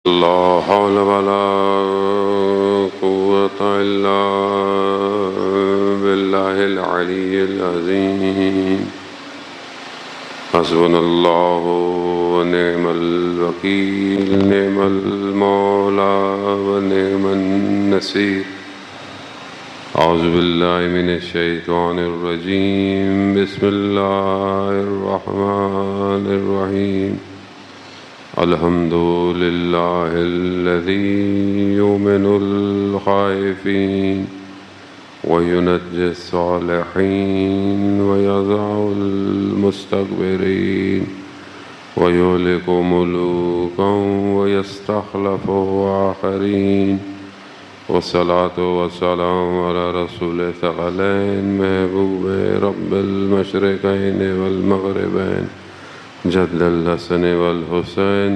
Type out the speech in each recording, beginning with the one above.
لا حول ولا قوة إلا بالله العلي العظيم. حسبنا الله ونعم الوكيل، نعم المولى ونعم النصير. أعوذ بالله من الشيطان الرجيم. بسم الله الرحمن الرحيم. الحمد لله الذي يؤمن الخائفين وينجي الصالحين ويضع المستكبرين ويهلك ملوكا ويستخلف آخرين. والصلاة والسلام على رسول الثقلين محبوب رب المشرقين والمغربين جد الحسن والحسين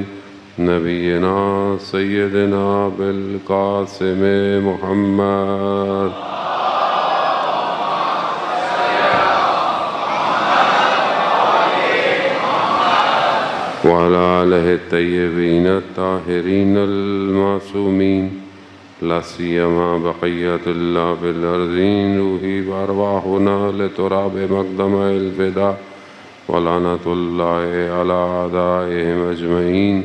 نبينا سيدنا بالقاسم محمد وعلى آله الطيبين الطاهرين المعصومين، لا سيما بقية الله في الأرضين. روحي وأرواحنا لتراب مقدم الفداء ولعنة الله على أعدائهم أجمعين.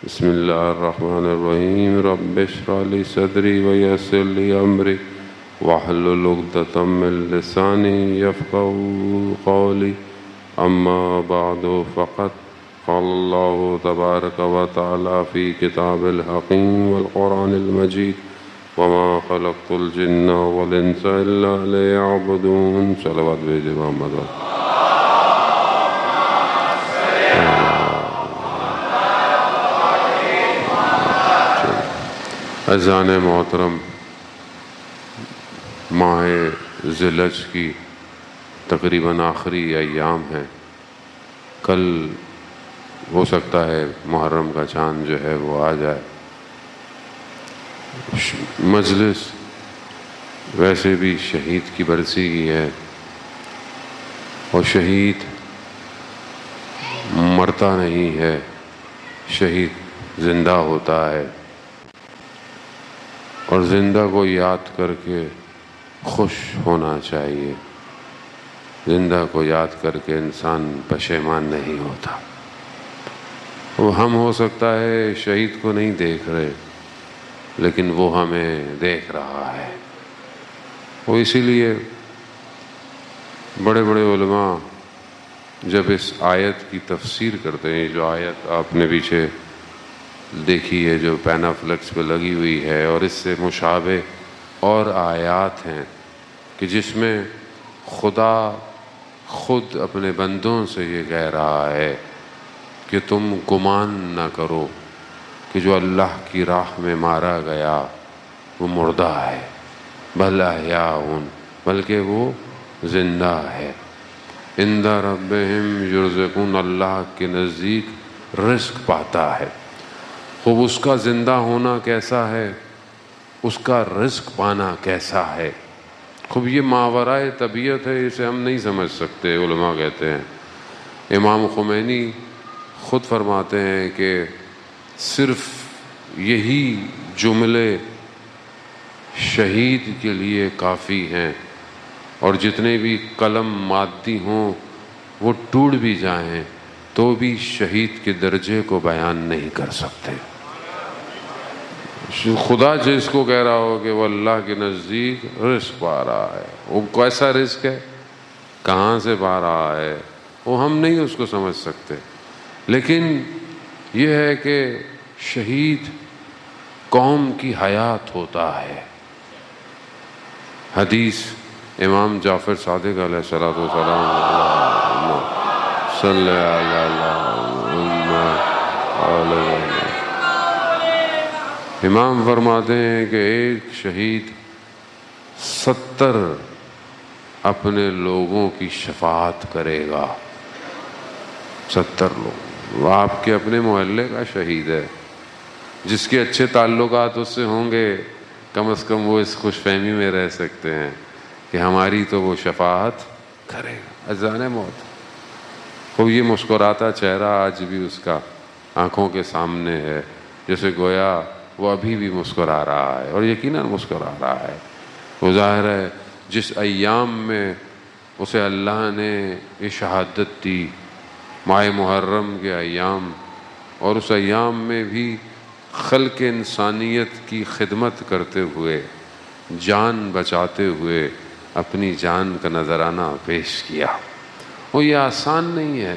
بسم الله الرحمن الرحيم. رب اشرح لي صدري ويسر لي أمري واحلل عقدة من لساني يفقهوا قولي. أما بعد فقد قال الله تبارك وتعالى في كتاب الحكيم والقرآن المجيد: وما خلقت الجن والإنس إلا ليعبدون. صلوات بھیجے محمد. اذان محترم، ماہ ذی الحج کی تقریباً آخری ایام ہیں. کل ہو سکتا ہے محرم کا چاند جو ہے وہ آ جائے. مجلس ویسے بھی شہید کی برسی کی ہے، اور شہید مرتا نہیں ہے، شہید زندہ ہوتا ہے. اور زندہ کو یاد کر کے خوش ہونا چاہیے. زندہ کو یاد کر کے انسان پشیمان نہیں ہوتا. وہ ہم ہو سکتا ہے شہید کو نہیں دیکھ رہے، لیکن وہ ہمیں دیکھ رہا ہے. وہ اسی لیے بڑے بڑے علماء جب اس آیت کی تفسیر کرتے ہیں، جو آیت آپ نے پیچھے دیکھی ہے جو پینا فلیکس پہ لگی ہوئی ہے، اور اس سے مشابہ اور آیات ہیں کہ جس میں خدا خود اپنے بندوں سے یہ کہہ رہا ہے کہ تم گمان نہ کرو کہ جو اللہ کی راہ میں مارا گیا وہ مردہ ہے، بل احیاء، بلکہ وہ زندہ ہے. عند ربہم یرزقون، اللہ کے نزدیک رزق پاتا ہے. خوب اس کا زندہ ہونا کیسا ہے، اس کا رزق پانا کیسا ہے. خوب یہ ماورائے طبیعت ہے، اسے ہم نہیں سمجھ سکتے. علماء کہتے ہیں، امام خمینی خود فرماتے ہیں کہ صرف یہی جملے شہید کے لیے کافی ہیں، اور جتنے بھی قلم مادی ہوں وہ ٹوٹ بھی جائیں تو بھی شہید کے درجے کو بیان نہیں کر سکتے. خدا جس کو کہہ رہا ہو کہ وہ اللہ کے نزدیک رزق پا رہا ہے، وہ کیسا رزق ہے، کہاں سے پا رہا ہے، وہ ہم نہیں اس کو سمجھ سکتے. لیکن یہ ہے کہ شہید قوم کی حیات ہوتا ہے. حدیث امام جعفر صادق علیہ الصلوۃ والسلام صلی اللہ. امام فرماتے ہیں کہ ایک شہید 70 اپنے لوگوں کی شفاعت کرے گا. 70 لوگ. وہ آپ کے اپنے محلے کا شہید ہے، جس کے اچھے تعلقات اس سے ہوں گے، کم از کم وہ اس خوش فہمی میں رہ سکتے ہیں کہ ہماری تو وہ شفاعت کرے گا. اذان موت. خوب یہ مسکراتا چہرہ آج بھی اس کا آنکھوں کے سامنے ہے. جیسے گویا وہ ابھی بھی مسکرا رہا ہے، اور یقیناً مسکرا رہا ہے۔ وہ ظاہر ہے جس ایام میں اسے اللہ نے یہ شہادت دی، ماہ محرم کے ایام، اور اس ایام میں بھی خلق انسانیت کی خدمت کرتے ہوئے، جان بچاتے ہوئے اپنی جان کا نذرانہ پیش کیا۔ وہ یہ آسان نہیں ہے،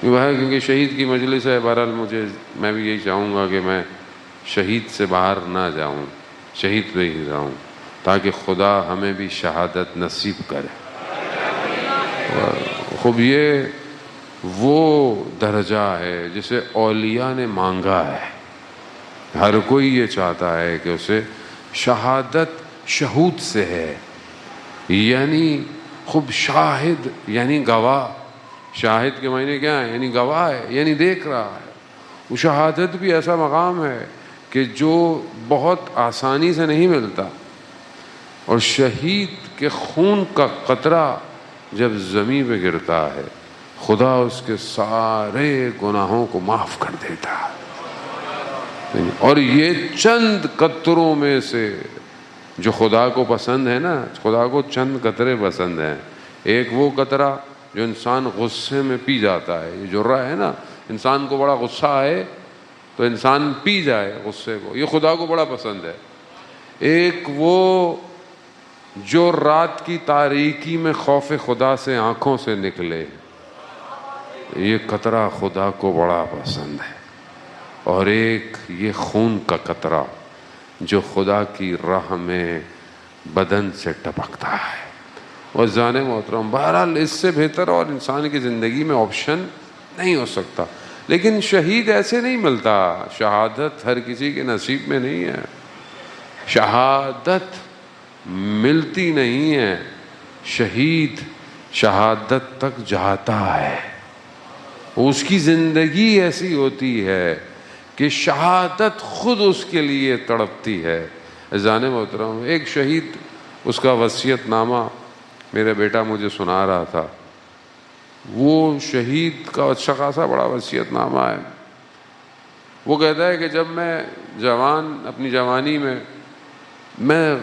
وہ ہے کیونکہ شہید کی مجلس ہے۔ بہرحال میں بھی یہی چاہوں گا کہ میں شہید سے باہر نہ جاؤں، شہید پہ ہی رہوں، تاکہ خدا ہمیں بھی شہادت نصیب کرے۔ خوب یہ وہ درجہ ہے جسے اولیاء نے مانگا ہے۔ ہر کوئی یہ چاہتا ہے کہ اسے شہادت شہود سے ہے، یعنی خوب شاہد یعنی گواہ۔ شاہد کے معنی کیا ہے؟ یعنی گواہ ہے، یعنی دیکھ رہا ہے۔ وہ شہادت بھی ایسا مقام ہے کہ جو بہت آسانی سے نہیں ملتا، اور شہید کے خون کا قطرہ جب زمین پہ گرتا ہے خدا اس کے سارے گناہوں کو معاف کر دیتا ہے۔ اور یہ چند قطروں میں سے جو خدا کو پسند ہے نا، خدا کو چند قطرے پسند ہیں۔ ایک وہ قطرہ جو انسان غصے میں پی جاتا ہے، یہ جرعہ ہے نا، انسان کو بڑا غصہ آئے تو انسان پی جائے غصے کو، یہ خدا کو بڑا پسند ہے۔ ایک وہ جو رات کی تاریکی میں خوف خدا سے آنکھوں سے نکلے، یہ قطرہ خدا کو بڑا پسند ہے۔ اور ایک یہ خون کا قطرہ جو خدا کی راہ میں بدن سے ٹپکتا ہے۔ اور جان محترم، بہرحال اس سے بہتر اور انسان کی زندگی میں آپشن نہیں ہو سکتا۔ لیکن شہید ایسے نہیں ملتا، شہادت ہر کسی کے نصیب میں نہیں ہے۔ شہادت ملتی نہیں ہے، شہید شہادت تک جاتا ہے۔ اس کی زندگی ایسی ہوتی ہے کہ شہادت خود اس کے لیے تڑپتی ہے۔ عزیزان محترم، ایک شہید، اس کا وصیت نامہ میرا بیٹا مجھے سنا رہا تھا۔ وہ شہید کا اچھا خاصا بڑا وصیت نامہ ہے۔ وہ کہتا ہے کہ جب میں اپنی جوانی میں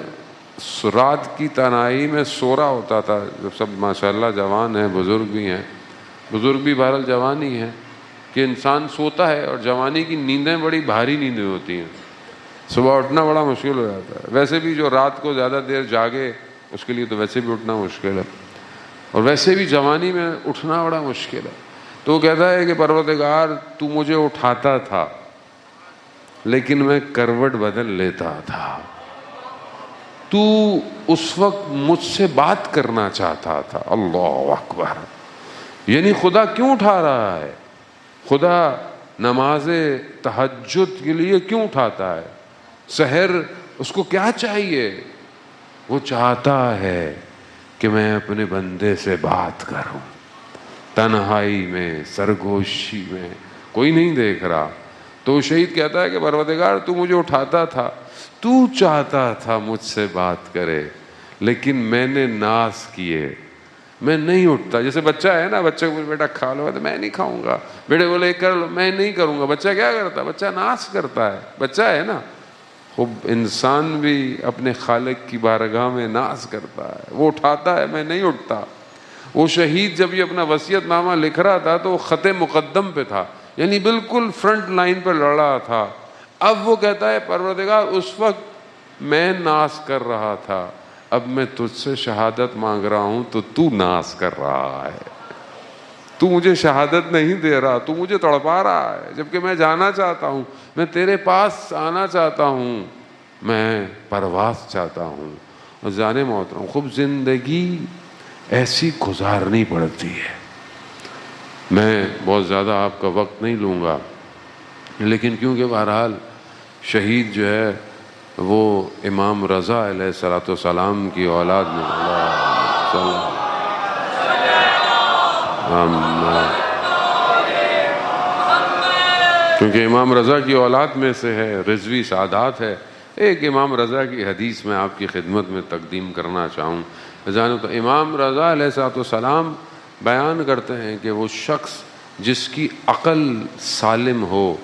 رات کی تنہائی میں سو رہا ہوتا تھا، جب سب ماشاءاللہ جوان ہیں، بزرگ بھی ہیں، بزرگ بھی بہرحال جوان ہی ہیں، کہ انسان سوتا ہے اور جوانی کی نیندیں بڑی بھاری نیندیں ہوتی ہیں، صبح اٹھنا بڑا مشکل ہو جاتا ہے۔ ویسے بھی جو رات کو زیادہ دیر جاگے اس کے لیے تو ویسے بھی اٹھنا مشکل ہے، اور ویسے بھی جوانی میں اٹھنا بڑا مشکل ہے۔ تو وہ کہتا ہے کہ پروردگار تو مجھے اٹھاتا تھا لیکن میں کروٹ بدل لیتا تھا، تو اس وقت مجھ سے بات کرنا چاہتا تھا۔ اللہ اکبر! یعنی خدا کیوں اٹھا رہا ہے؟ خدا نماز تہجد کے لیے کیوں اٹھاتا ہے؟ سحر اس کو کیا چاہیے؟ وہ چاہتا ہے کہ میں اپنے بندے سے بات کروں، تنہائی میں، سرگوشی میں، کوئی نہیں دیکھ رہا۔ تو شہید کہتا ہے کہ پروردگار تو مجھے اٹھاتا تھا، تو چاہتا تھا مجھ سے بات کرے، لیکن میں نے ناز کیے، میں نہیں اٹھتا۔ جیسے بچہ ہے نا، بچے کو بیٹا کھا لو، تو میں نہیں کھاؤں گا، بیٹے بولے کر لو، میں نہیں کروں گا۔ بچہ کیا کرتا ہے؟ بچہ ناز کرتا ہے، بچہ ہے نا۔ خوب انسان بھی اپنے خالق کی بارگاہ میں ناز کرتا ہے، وہ اٹھاتا ہے، میں نہیں اٹھتا۔ وہ شہید جب یہ اپنا وصیت نامہ لکھ رہا تھا تو وہ خط مقدم پہ تھا، یعنی بالکل فرنٹ لائن پہ لڑ رہا تھا۔ اب وہ کہتا ہے پروردگار اس وقت میں ناز کر رہا تھا، اب میں تجھ سے شہادت مانگ رہا ہوں تو تو ناز کر رہا ہے، تو مجھے شہادت نہیں دے رہا، تو مجھے تڑپا رہا ہے، جبکہ میں جانا چاہتا ہوں، میں تیرے پاس آنا چاہتا ہوں، میں پرواز چاہتا ہوں۔ اور جان محترم، خوب زندگی ایسی گزارنی پڑتی ہے۔ میں بہت زیادہ آپ کا وقت نہیں لوں گا، لیکن کیونکہ بہرحال شہید جو ہے وہ امام رضا علیہ الصلوۃ والسلام کی اولاد میں، کیونکہ امام رضا کی اولاد میں سے ہے، رضوی سعادات ہے۔ ایک امام رضا کی حدیث میں آپ کی خدمت میں تقدیم کرنا چاہوں۔ جانو تو امام رضا علیہ الصلوۃ والسلام بیان کرتے ہیں کہ وہ شخص جس کی عقل سالم ہو،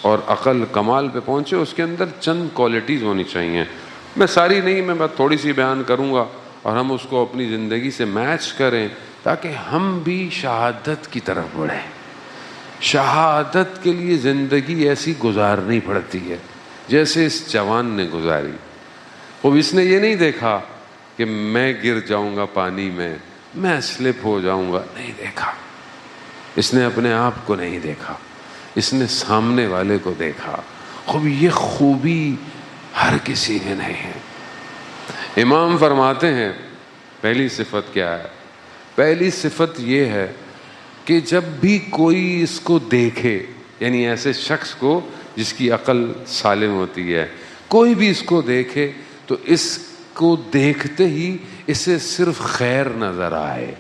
اور عقل کمال پہ پہنچے اس کے اندر چند کوالٹیز ہونی چاہیے. میں ساری نہیں، میں بس تھوڑی سی بیان کروں گا اور ہم اس کو اپنی زندگی سے میچ کریں تاکہ ہم بھی شہادت کی طرف بڑھیں. شہادت کے لیے زندگی ایسی گزارنی پڑتی ہے جیسے اس جوان نے گزاری. اب اس نے یہ نہیں دیکھا کہ میں گر جاؤں گا پانی میں سلپ ہو جاؤں گا، نہیں دیکھا. اس نے اپنے آپ کو نہیں دیکھا، اس نے سامنے والے کو دیکھا. خوب یہ خوبی ہر کسی میں نہیں ہے. امام فرماتے ہیں پہلی صفت کیا ہے؟ پہلی صفت یہ ہے کہ جب بھی کوئی اس کو دیکھے، یعنی ایسے شخص کو جس کی عقل سالم ہوتی ہے، کوئی بھی اس کو دیکھے تو اس کو دیکھتے ہی اسے صرف خیر نظر آئے.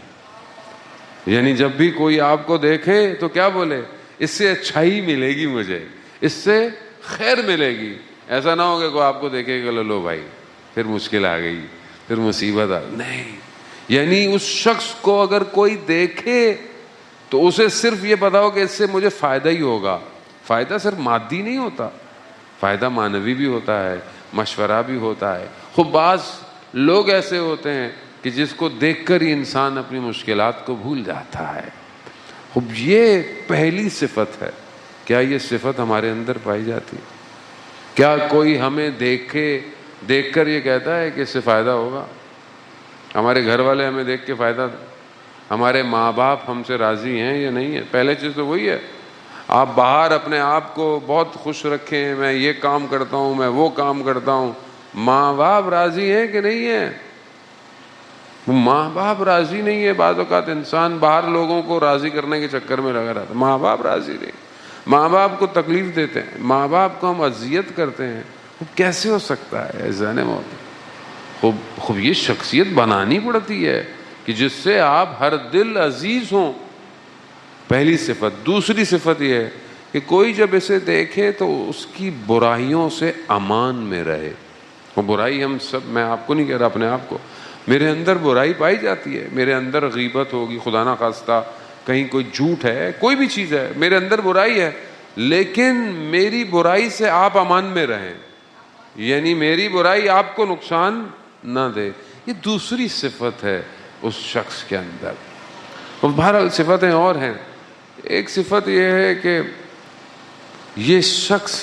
یعنی جب بھی کوئی آپ کو دیکھے تو کیا بولے؟ اس سے اچھائی ملے گی، مجھے اس سے خیر ملے گی. ایسا نہ ہوگا کوئی آپ کو دیکھے کہ لو بھائی پھر مشکل آ گئی، پھر مصیبت نہیں. یعنی اس شخص کو اگر کوئی دیکھے تو اسے صرف یہ پتا ہو کہ اس سے مجھے فائدہ ہی ہوگا. فائدہ صرف مادی نہیں ہوتا، فائدہ معنوی بھی ہوتا ہے، مشورہ بھی ہوتا ہے. خوب بعض لوگ ایسے ہوتے ہیں کہ جس کو دیکھ کر ہی انسان اپنی مشکلات کو بھول جاتا ہے. خوب یہ پہلی صفت ہے. کیا یہ صفت ہمارے اندر پائی جاتی؟ کیا کوئی ہمیں دیکھ کر یہ کہتا ہے کہ اس سے فائدہ ہوگا؟ ہمارے گھر والے ہمیں دیکھ کے فائدہ، ہمارے ماں باپ ہم سے راضی ہیں یا نہیں ہے؟ پہلے چیز تو وہی ہے. آپ باہر اپنے آپ کو بہت خوش رکھیں، میں یہ کام کرتا ہوں، میں وہ کام کرتا ہوں، ماں باپ راضی ہیں کہ نہیں ہیں؟ ماں باپ راضی نہیں ہے. بعض اوقات انسان باہر لوگوں کو راضی کرنے کے چکر میں لگا رہتا ہے، ماں باپ راضی نہیں، ماں باپ کو تکلیف دیتے ہیں، ماں باپ کو ہم اذیت کرتے ہیں. کیسے ہو سکتا ہے؟ ذہن موت. خوب یہ شخصیت بنانی پڑتی ہے کہ جس سے آپ ہر دل عزیز ہوں. پہلی صفت. دوسری صفت یہ ہے کہ کوئی جب اسے دیکھے تو اس کی برائیوں سے امان میں رہے. وہ برائی ہم سب، میں آپ کو نہیں کہہ رہا، اپنے آپ کو، میرے اندر برائی پائی جاتی ہے، میرے اندر غیبت ہوگی، خدا نہ خواستہ کہیں کوئی جھوٹ ہے، کوئی بھی چیز ہے، میرے اندر برائی ہے، لیکن میری برائی سے آپ امان میں رہیں، یعنی میری برائی آپ کو نقصان نہ دے. یہ دوسری صفت ہے اس شخص کے اندر. بہرحال صفتیں اور ہیں. ایک صفت یہ ہے کہ یہ شخص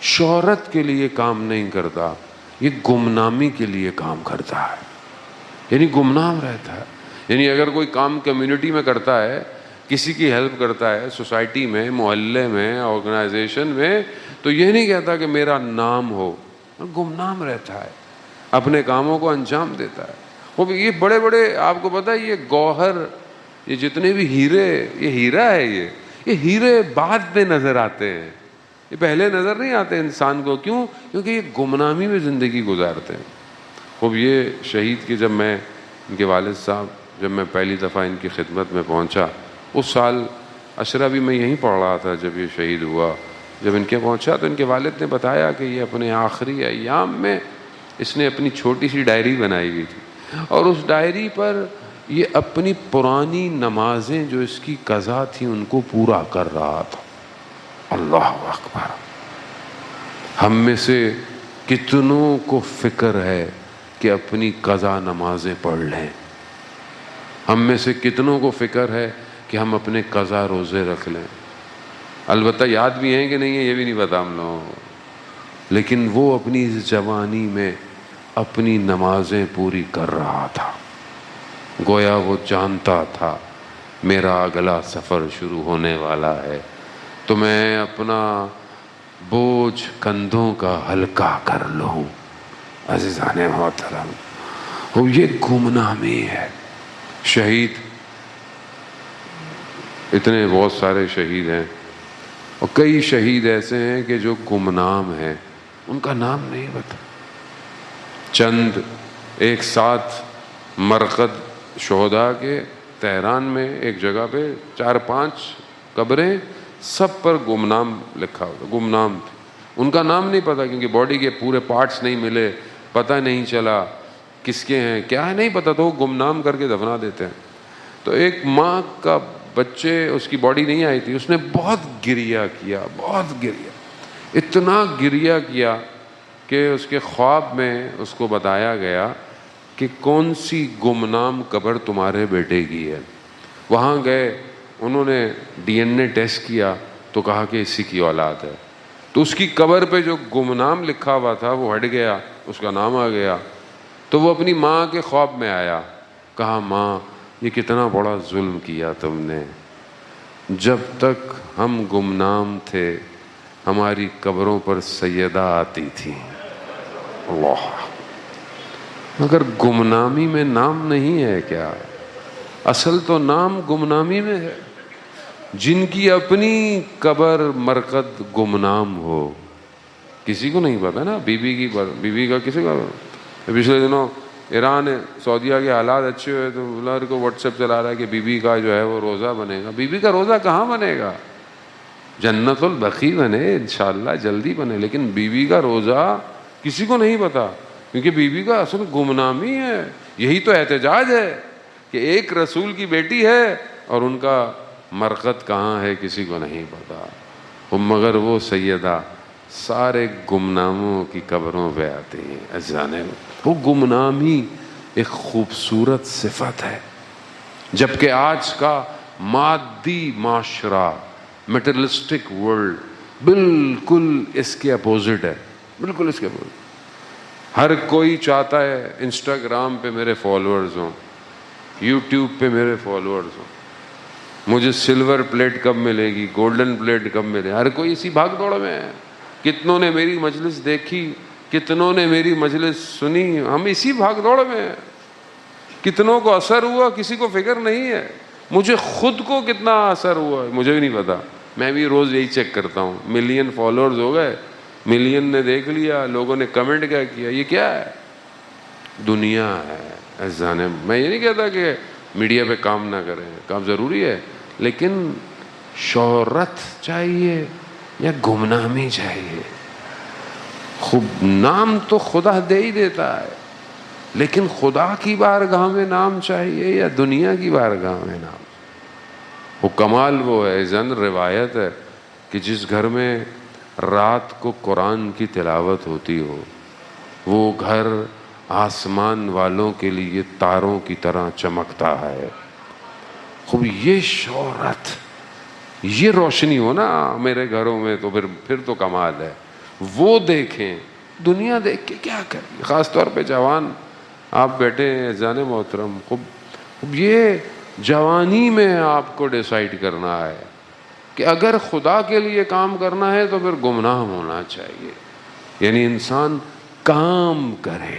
شہرت کے لیے کام نہیں کرتا، یہ گمنامی کے لیے کام کرتا ہے. یعنی گمنام رہتا ہے. یعنی اگر کوئی کام کمیونٹی میں کرتا ہے، کسی کی ہیلپ کرتا ہے، سوسائٹی میں، محلے میں، آرگنائزیشن میں، تو یہ نہیں کہتا کہ میرا نام ہو. گمنام رہتا ہے، اپنے کاموں کو انجام دیتا ہے. وہ یہ بڑے بڑے، آپ کو پتہ ہے یہ گوہر، یہ جتنے بھی ہیرے، یہ ہیرا ہے، یہ ہیرے بعد میں نظر آتے ہیں، یہ پہلے نظر نہیں آتے انسان کو. کیوں؟ کیونکہ یہ گمنامی میں زندگی گزارتے ہیں. خوب یہ شہید کی، جب میں ان کے والد صاحب، جب میں پہلی دفعہ ان کی خدمت میں پہنچا، اس سال عشرہ بھی میں یہیں پڑھ رہا تھا جب یہ شہید ہوا. جب ان کے پہنچا تو ان کے والد نے بتایا کہ یہ اپنے آخری ایام میں اس نے اپنی چھوٹی سی ڈائری بنائی ہوئی تھی، اور اس ڈائری پر یہ اپنی پرانی نمازیں جو اس کی قضا تھی ان کو پورا کر رہا تھا. اللہ اکبر. ہم میں سے کتنوں کو فکر ہے کہ اپنی قضا نمازیں پڑھ لیں؟ ہم میں سے کتنوں کو فکر ہے کہ ہم اپنے قضا روزے رکھ لیں؟ البتہ یاد بھی ہیں کہ نہیں ہے یہ بھی نہیں پتا ہم لوگوں کو، لیکن وہ اپنی اس جوانی میں اپنی نمازیں پوری کر رہا تھا. گویا وہ جانتا تھا میرا اگلا سفر شروع ہونے والا ہے، تو میں اپنا بوجھ کندھوں کا ہلکا کر لوں. عزیزان محترم، وہ یہ گمنامی ہے. شہید، اتنے بہت سارے شہید ہیں، اور کئی شہید ایسے ہیں کہ جو گمنام ہیں، ان کا نام نہیں پتا. چند ایک ساتھ مرقد شہداء کے تہران میں ایک جگہ پہ 4-5 قبریں، سب پر گمنام لکھا ہوتا، گمنام تھے. ان کا نام نہیں پتا کیونکہ باڈی کے پورے پارٹس نہیں ملے، پتہ نہیں چلا کس کے ہیں کیا ہے نہیں پتا، تو وہ گمنام کر کے دفنا دیتے ہیں. تو ایک ماں کا بچے اس کی باڈی نہیں آئی تھی، اس نے بہت گریا کیا، بہت گریا، اتنا گریا کیا کہ اس کے خواب میں اس کو بتایا گیا کہ کون سی گمنام قبر تمہارے بیٹے کی ہے۔ وہاں گئے، انہوں نے ڈی این اے ٹیسٹ کیا تو کہا کہ اسی کی اولاد ہے۔ تو اس کی قبر پہ جو گمنام لکھا ہوا تھا وہ ہٹ گیا، اس کا نام آ گیا۔ تو وہ اپنی ماں کے خواب میں آیا، کہا ماں یہ کتنا بڑا ظلم کیا تم نے، جب تک ہم گمنام تھے ہماری قبروں پر سیدہ آتی تھی۔ اللہ، مگر گمنامی میں نام نہیں ہے کیا؟ اصل تو نام گمنامی میں ہے۔ جن کی اپنی قبر مرقد گمنام ہو، کسی کو نہیں پتا نا، بیوی کا کسی کا۔ پچھلے دنوں ایران سعودیہ کے حالات اچھے ہوئے تو بلار کو واٹس ایپ چلا رہا ہے کہ بیوی کا جو ہے وہ روزہ بنے گا۔ بیوی کا روزہ کہاں بنے گا؟ جنت البقیع بنے انشاءاللہ، جلدی بنے، لیکن بیوی کا روزہ کسی کو نہیں پتا، کیونکہ بیوی کا اصل گمنامی ہے۔ یہی تو احتجاج ہے کہ ایک رسول کی بیٹی ہے اور ان کا مرقد کہاں ہے کسی کو نہیں پتا، مگر وہ سیدہ سارے گمناموں کی قبروں پہ آتے ہیں۔ جانے وہ گمنامی ایک خوبصورت صفت ہے، جبکہ آج کا مادی معاشرہ، میٹرلسٹک ورلڈ، بالکل اس کے اپوزٹ ہے، بالکل اس کے اپوزٹ۔ ہر کوئی چاہتا ہے انسٹاگرام پہ میرے فالوورز ہوں، یوٹیوب پہ میرے فالوورز ہوں، مجھے سلور پلیٹ کب ملے گی، گولڈن پلیٹ کب ملے، ہر کوئی اسی بھاگ دوڑ میں ہے۔ کتنوں نے میری مجلس دیکھی، کتنوں نے میری مجلس سنی، ہم اسی بھاگ دوڑ میں ہیں۔ کتنوں کو اثر ہوا کسی کو فکر نہیں ہے، مجھے خود کو کتنا اثر ہوا مجھے بھی نہیں پتا۔ میں بھی روز یہی چیک کرتا ہوں، ملین فالوورز ہو گئے، ملین نے دیکھ لیا، لوگوں نے کمنٹ کیا کیا، یہ کیا ہے؟ دنیا ہے۔ جانے میں یہ نہیں کہتا کہ میڈیا پہ کام نہ کریں، کام ضروری ہے، لیکن شہرت چاہیے یا گمنامی چاہیے؟ خوب نام تو خدا دے ہی دیتا ہے، لیکن خدا کی بارگاہ میں نام چاہیے یا دنیا کی بارگاہ میں نام؟ وہ کمال وہ ہے، زن روایت ہے کہ جس گھر میں رات کو قرآن کی تلاوت ہوتی ہو، وہ گھر آسمان والوں کے لیے تاروں کی طرح چمکتا ہے۔ خوب یہ شہرت، یہ روشنی ہو نا میرے گھروں میں تو پھر تو کمال ہے۔ وہ دیکھیں، دنیا دیکھ کے کیا کریں؟ خاص طور پہ جوان آپ بیٹھے ہیں جانے محترم، خوب یہ جوانی میں آپ کو ڈیسائیڈ کرنا ہے کہ اگر خدا کے لیے کام کرنا ہے تو پھر گمنام ہونا چاہیے، یعنی انسان کام کرے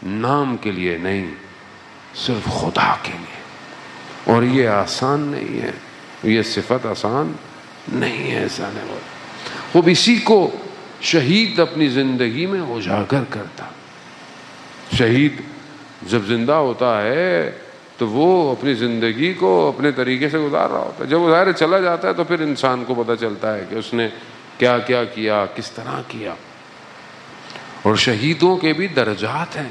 نام کے لیے نہیں، صرف خدا کے لیے۔ اور یہ آسان نہیں ہے، یہ صفت آسان نہیں ہے جانے والا۔ خوب اسی کو شہید اپنی زندگی میں اجاگر کرتا۔ شہید جب زندہ ہوتا ہے تو وہ اپنی زندگی کو اپنے طریقے سے گزار رہا ہوتا ہے، جب وہ ظاہر چلا جاتا ہے تو پھر انسان کو پتہ چلتا ہے کہ اس نے کیا کیا کیا، کس طرح کیا۔ اور شہیدوں کے بھی درجات ہیں،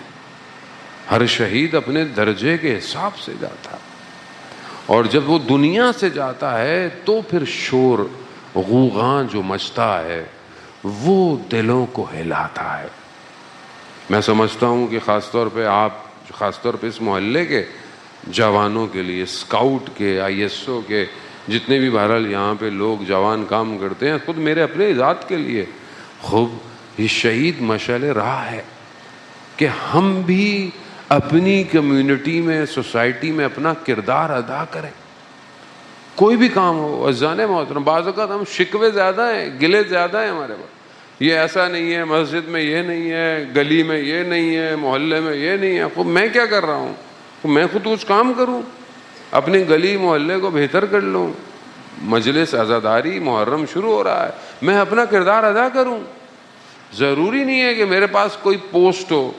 ہر شہید اپنے درجے کے حساب سے جاتا ہے، اور جب وہ دنیا سے جاتا ہے تو پھر شور غوغاں جو مچتا ہے وہ دلوں کو ہلاتا ہے۔ میں سمجھتا ہوں کہ خاص طور پہ خاص طور پہ اس محلے کے جوانوں کے لیے، اسکاؤٹ کے، آئی ایس او کے، جتنے بھی بہرحال یہاں پہ لوگ جوان کام کرتے ہیں، خود میرے اپنے ذات کے لیے خوب یہ شہید مشعل راہ ہے کہ ہم بھی اپنی کمیونٹی میں، سوسائٹی میں اپنا کردار ادا کریں۔ کوئی بھی کام ہو، اذان محترم، بعض اوقات ہم شکوے زیادہ ہیں، گلے زیادہ ہیں ہمارے پاس، یہ ایسا نہیں ہے، مسجد میں یہ نہیں ہے، گلی میں یہ نہیں ہے، محلے میں یہ نہیں ہے۔ خود میں کیا کر رہا ہوں؟ میں خود کچھ کام کروں، اپنی گلی محلے کو بہتر کر لوں۔ مجلس عزاداری محرم شروع ہو رہا ہے، میں اپنا کردار ادا کروں۔ ضروری نہیں ہے کہ میرے پاس کوئی پوسٹ ہو،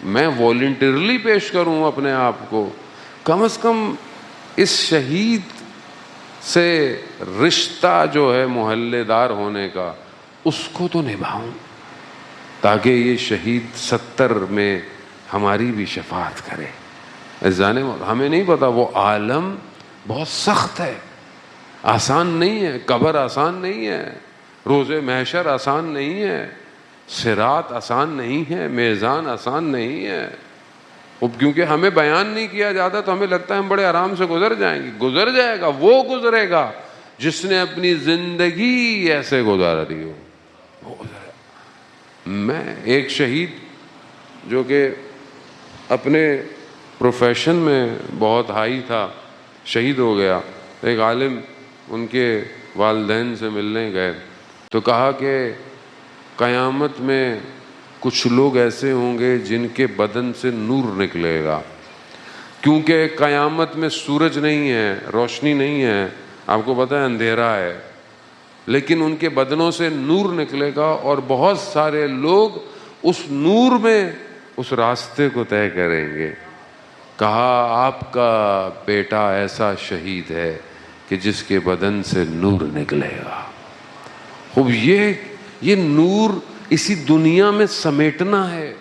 میں والنٹیرلی پیش کروں اپنے آپ کو، کم از کم اس شہید سے رشتہ جو ہے محلے دار ہونے کا اس کو تو نبھاؤں، تاکہ یہ شہید 70 میں ہماری بھی شفاعت کرے۔ ہمیں نہیں پتا وہ عالم بہت سخت ہے، آسان نہیں ہے. قبر آسان نہیں ہے، روز محشر آسان نہیں ہے، صراط آسان نہیں ہے، میزان آسان نہیں ہے. اب کیونکہ ہمیں بیان نہیں کیا جاتا تو ہمیں لگتا ہے ہم بڑے آرام سے گزر جائیں گے. گزر جائے گا، وہ گزرے گا جس نے اپنی زندگی ایسے گزار دی ہو، وہ گزرے گا. میں ایک شہید جو کہ اپنے پروفیشن میں بہت ہائی تھا، شہید ہو گیا. ایک عالم ان کے والدین سے ملنے گئے تو کہا کہ قیامت میں کچھ لوگ ایسے ہوں گے جن کے بدن سے نور نکلے گا، کیونکہ قیامت میں سورج نہیں ہے، روشنی نہیں ہے، آپ کو پتہ ہے اندھیرا ہے، لیکن ان کے بدنوں سے نور نکلے گا اور بہت سارے لوگ اس نور میں اس راستے کو طے کریں گے. کہا آپ کا بیٹا ایسا شہید ہے کہ جس کے بدن سے نور نکلے گا. خوب یہ نور اسی دنیا میں سمیٹنا ہے.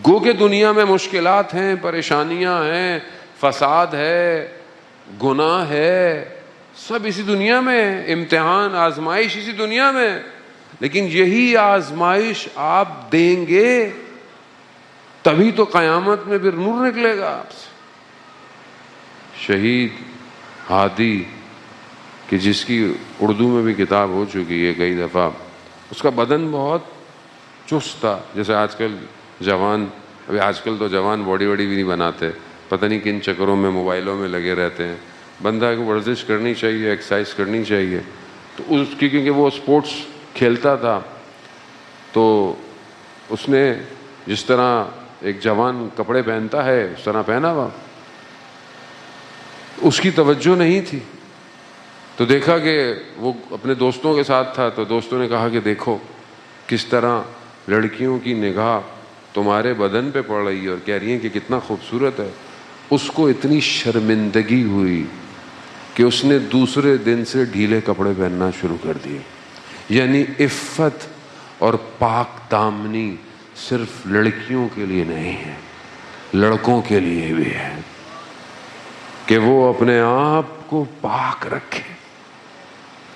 گو کہ دنیا میں مشکلات ہیں، پریشانیاں ہیں، فساد ہے، گناہ ہے، سب اسی دنیا میں، امتحان آزمائش اسی دنیا میں، لیکن یہی آزمائش آپ دیں گے تبھی تو قیامت میں پھر نور نکلے گا آپ سے. شہید ہادی کہ جس کی اردو میں بھی کتاب ہو چکی ہے کئی دفعہ، اس کا بدن بہت چست تھا. جیسے آج کل جوان، ابھی آج کل تو جوان باڈی واڈی بھی نہیں بناتے، پتہ نہیں کن چکروں میں موبائلوں میں لگے رہتے ہیں. بندہ کو ورزش کرنی چاہیے، ایکسرسائز کرنی چاہیے. تو اس کی کیونکہ وہ اسپورٹس کھیلتا تھا تو اس نے جس طرح ایک جوان کپڑے پہنتا ہے اس طرح پہنا ہوا. اس کی توجہ نہیں تھی تو دیکھا کہ وہ اپنے دوستوں کے ساتھ تھا تو دوستوں نے کہا کہ دیکھو کس طرح لڑکیوں کی نگاہ تمہارے بدن پہ پڑ رہی ہے اور کہہ رہی ہیں کہ کتنا خوبصورت ہے. اس کو اتنی شرمندگی ہوئی کہ اس نے دوسرے دن سے ڈھیلے کپڑے پہننا شروع کر دیے. یعنی عفت اور پاک دامنی صرف لڑکیوں کے لیے نہیں ہے، لڑکوں کے لیے بھی ہے کہ وہ اپنے آپ کو پاک رکھے.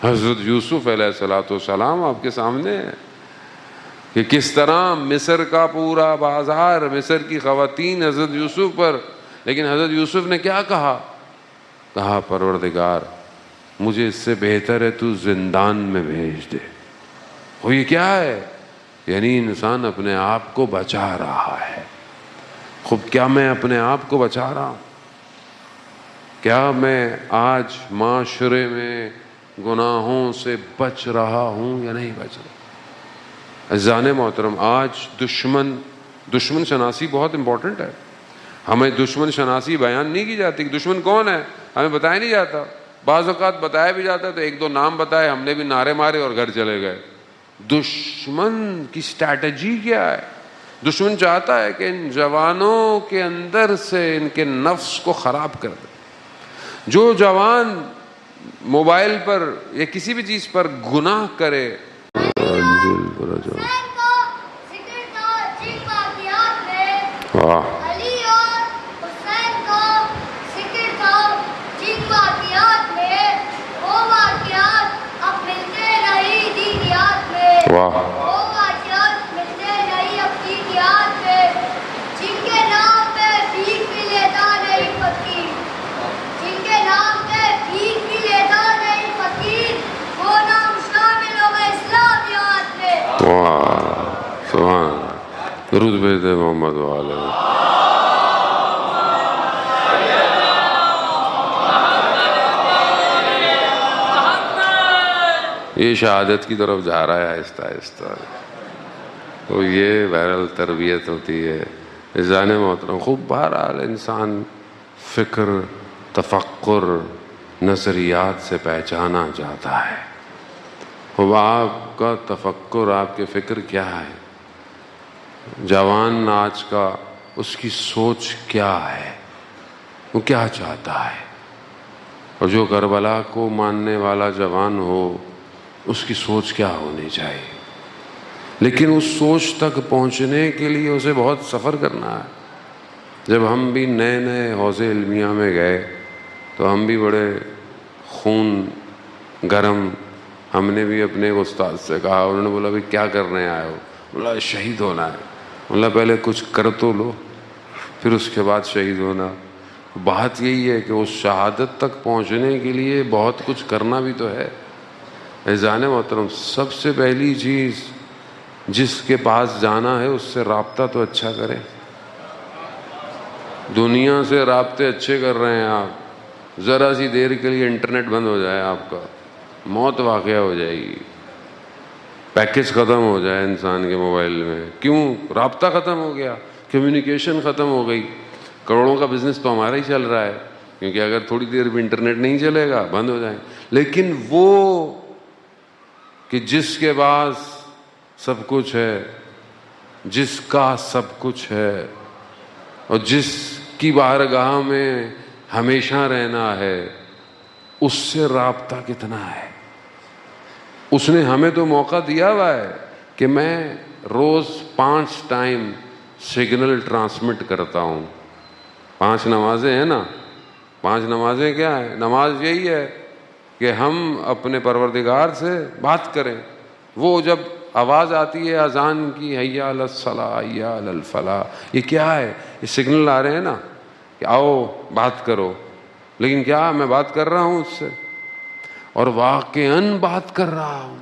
حضرت یوسف علیہ السلام آپ کے سامنے ہے کہ کس طرح مصر کا پورا بازار، مصر کی خواتین حضرت یوسف پر، لیکن حضرت یوسف نے کیا کہا؟ کہا پروردگار مجھے اس سے بہتر ہے تو زندان میں بھیج دے. وہ یہ کیا ہے؟ یعنی انسان اپنے آپ کو بچا رہا ہے. خب کیا میں اپنے آپ کو بچا رہا ہوں؟ کیا میں آج معاشرے میں گناہوں سے بچ رہا ہوں یا نہیں بچ رہا؟ عزیزان محترم، آج دشمن شناسی بہت امپورٹنٹ ہے. ہمیں دشمن شناسی بیان نہیں کی جاتی کہ دشمن کون ہے، ہمیں بتایا نہیں جاتا. بعض اوقات بتایا بھی جاتا ہے تو ایک دو نام بتائے، ہم نے بھی نعرے مارے اور گھر چلے گئے. دشمن کی اسٹریٹجی کیا ہے؟ دشمن چاہتا ہے کہ ان جوانوں کے اندر سے ان کے نفس کو خراب کر دے. جو جوان موبائل پر یا کسی بھی چیز پر گناہ کرے، درود بھیج دے محمد والے. یہ شہادت کی طرف جا رہا ہے آہستہ آہستہ. تو یہ بہرحال تربیت ہوتی ہے. عزیزان محترم، خوب بہرحال انسان فکر، تفکر، نظریات سے پہچانا جاتا ہے. خوب آپ کا تفکر، آپ کے فکر کیا ہے؟ جوان آج کا اس کی سوچ کیا ہے؟ وہ کیا چاہتا ہے؟ اور جو کربلا کو ماننے والا جوان ہو اس کی سوچ کیا ہونی چاہیے؟ لیکن اس سوچ تک پہنچنے کے لیے اسے بہت سفر کرنا ہے. جب ہم بھی نئے حوض علمیہ میں گئے تو ہم بھی بڑے خون گرم، ہم نے بھی اپنے استاد سے کہا، انہوں نے بولا بھائی کیا کرنے آئے ہو؟ بولا شہید ہونا ہے۔ بولا پہلے کچھ کر تو لو، پھر اس کے بعد شہید ہونا۔ بات یہی ہے کہ اس شہادت تک پہنچنے کے لیے بہت کچھ کرنا بھی تو ہے۔ عزیزان محترم، سب سے پہلی چیز، جس کے پاس جانا ہے اس سے رابطہ تو اچھا کریں۔ دنیا سے رابطے اچھے کر رہے ہیں آپ، ذرا سی دیر کے لیے انٹرنیٹ بند ہو جائے آپ کا، موت واقعہ ہو جائے گی، پیکج ختم ہو جائے انسان کے موبائل میں۔ کیوں؟ رابطہ ختم ہو گیا، کمیونیکیشن ختم ہو گئی۔ کروڑوں کا بزنس تو ہمارا ہی چل رہا ہے، کیونکہ اگر تھوڑی دیر بھی انٹرنیٹ نہیں چلے گا بند ہو جائیں۔ لیکن وہ کہ جس کے پاس سب کچھ ہے، جس کا سب کچھ ہے، اور جس کی بارگاہ میں ہمیشہ رہنا ہے، اس سے رابطہ کتنا ہے؟ اس نے ہمیں تو موقع دیا ہوا ہے کہ میں روز 5 ٹائم سگنل ٹرانسمٹ کرتا ہوں۔ 5 نمازیں ہیں نا، 5 نمازیں کیا ہیں؟ نماز یہی ہے کہ ہم اپنے پروردگار سے بات کریں۔ وہ جب آواز آتی ہے اذان کی، حی علی الصلاۃ حی علی الفلاح، یہ کیا ہے؟ یہ سگنل آ رہے ہیں نا کہ آؤ بات کرو۔ لیکن کیا میں بات کر رہا ہوں اس سے؟ اور واقعاً بات کر رہا ہوں،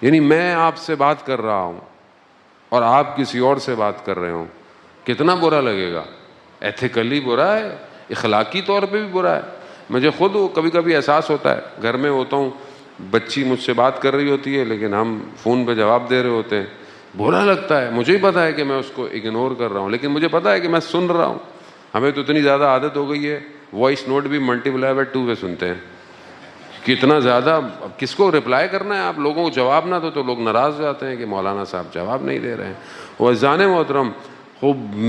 یعنی میں آپ سے بات کر رہا ہوں اور آپ کسی اور سے بات کر رہے ہوں، کتنا برا لگے گا؟ ایتھیکلی برا ہے، اخلاقی طور پہ بھی برا ہے۔ مجھے خود کبھی کبھی احساس ہوتا ہے، گھر میں ہوتا ہوں، بچی مجھ سے بات کر رہی ہوتی ہے لیکن ہم فون پہ جواب دے رہے ہوتے ہیں، برا لگتا ہے۔ مجھے ہی پتا ہے کہ میں اس کو اگنور کر رہا ہوں، لیکن مجھے پتا ہے کہ میں سن رہا ہوں۔ ہمیں تو اتنی زیادہ عادت ہو گئی ہے، وائس نوٹ بھی ملٹیپلائی بائی 2 پہ سنتے ہیں۔ کتنا زیادہ، اب کس کو رپلائی کرنا ہے؟ آپ لوگوں کو جواب نہ دو تو لوگ ناراض ہو جاتے ہیں کہ مولانا صاحب جواب نہیں دے رہے ہیں۔ وہ عزیزان محترم،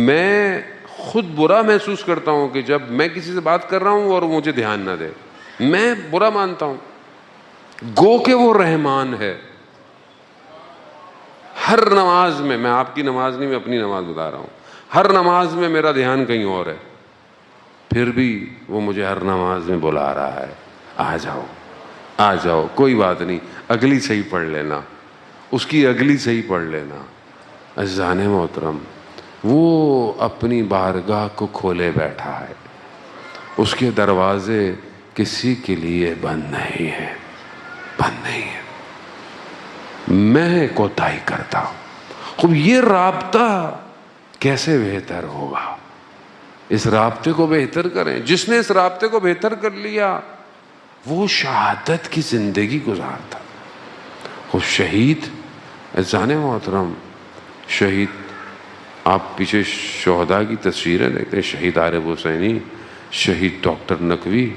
میں خود برا محسوس کرتا ہوں کہ جب میں کسی سے بات کر رہا ہوں اور مجھے دھیان نہ دے، میں برا مانتا ہوں۔ گو کہ وہ رحمان ہے۔ ہر نماز میں آپ کی نماز نہیں، میں اپنی نماز بتا رہا ہوں، ہر نماز میں میرا دھیان کہیں اور ہے، پھر بھی وہ مجھے ہر نماز میں بلا رہا ہے، آ جاؤ آ جاؤ، کوئی بات نہیں، اگلی صحیح پڑھ لینا، اس کی اگلی صحیح پڑھ لینا۔ عزیزان محترم، وہ اپنی بارگاہ کو کھولے بیٹھا ہے، اس کے دروازے کسی کے لیے بند نہیں ہے، بند نہیں ہے۔ میں کوتاہی کرتا ہوں۔ خوب یہ رابطہ کیسے بہتر ہوگا؟ اس رابطے کو بہتر کریں۔ جس نے اس رابطے کو بہتر کر لیا وہ شہادت کی زندگی گزارتا۔ وہ شہید، عزیزان محترم، شہید، آپ پیچھے شہداء کی تصویریں دیکھتے ہیں، شہید عارف حسینی، شہید ڈاکٹر نقوی۔